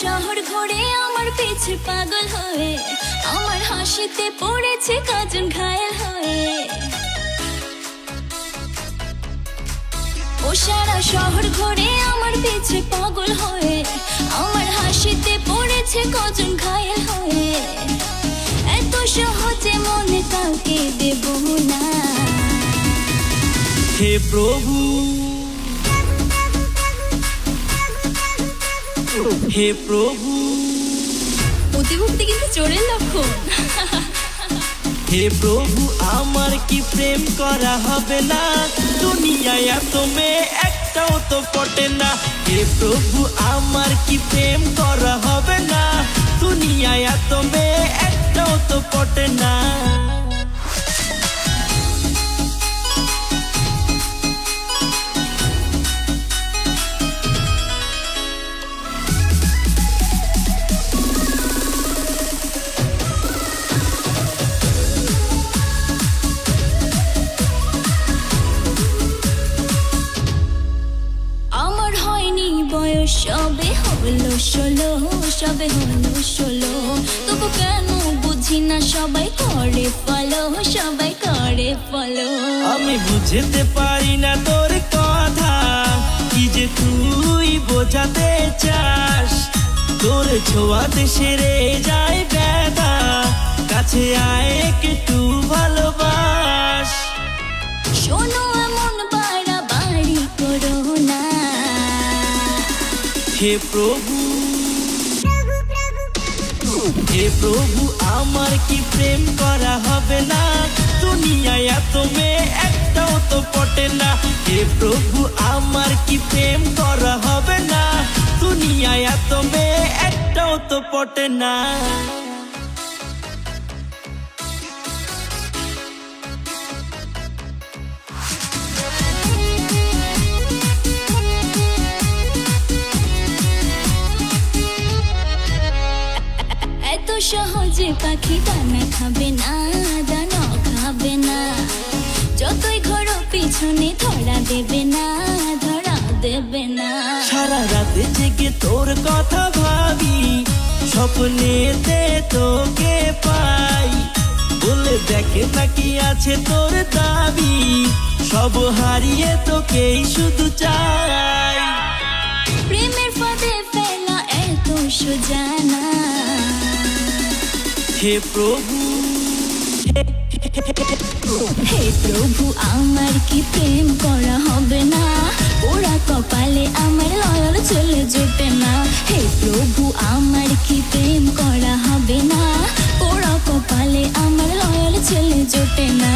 শহর ঘুরে আমার পিছে পাগল হয়ে, আমার হাসিতে পড়েছে কজন ঘায়েল হয়ে। ও সারা শহর ঘুরে আমার পিছে পাগল হয়ে, আমার হাসিতে পড়েছে কজন ঘায়েল হয়ে। এত সহজে মনে কাউকে দেব না। হে প্রভু, হে প্রভু, অতিভক্তি কিন্তু চোরের লক্ষণ। হে প্রভু, আমার কি প্রেম করা হবে না? দুনিয়ায় এত মেয়ে একটাও তো পটে না। হে প্রভু, আমার কি প্রেম করা হবে না? দুনিয়ায় এত মেয়ে একটাও তো পটে না। আমার হয়নি বয়স, সবে হলো 16, সবে হলো 16। তবু কেন বুঝি না, সবাই করে ফলো, সবাই করে ফলো। আমি বুঝতে পারি না তোর কথা, কি যে তুই বোঝাতে চাস। তোর ছোঁয়াতে সেরে যায় ব্যথা, কাছে আয় একটু ভালোবাস। শোনো এমন বাড়াবাড়ি করো না। হে প্রভু, হে প্রভু, আমার কি প্রেম করা হবে না? দুনিয়ায় এত মেয়ে একটাও তো পটে না। হে প্রভু, আমার কি প্রেম করা হবে না? দুনিয়ায় এত মেয়ে একটাও তো পটে না। এত সহজে পাখি দানা খাবে না, দানা খাবে না। যতই ঘোরো পিছনে ধরা দেবে না, ধরা দেবে না। সারা রাতে জেগে তোর কথা ভাবি, স্বপ্নেতে তোকে পাই। বলে দেখে নাকি আছে তোর দাবি, সব হারিয়ে তোকেই শুধু চাই। প্রেমের ফাঁদে ফেলা এত সোজা না। হে প্রভু, হে প্রভু, আমার কি প্রেম করা হবে না? ওরা কপালে আমার লয়াল চলে জোটে না। হে প্রভু, আমার কি প্রেম করা হবে না? ওরা কপালে আমার লয়াল চলে জোটে না।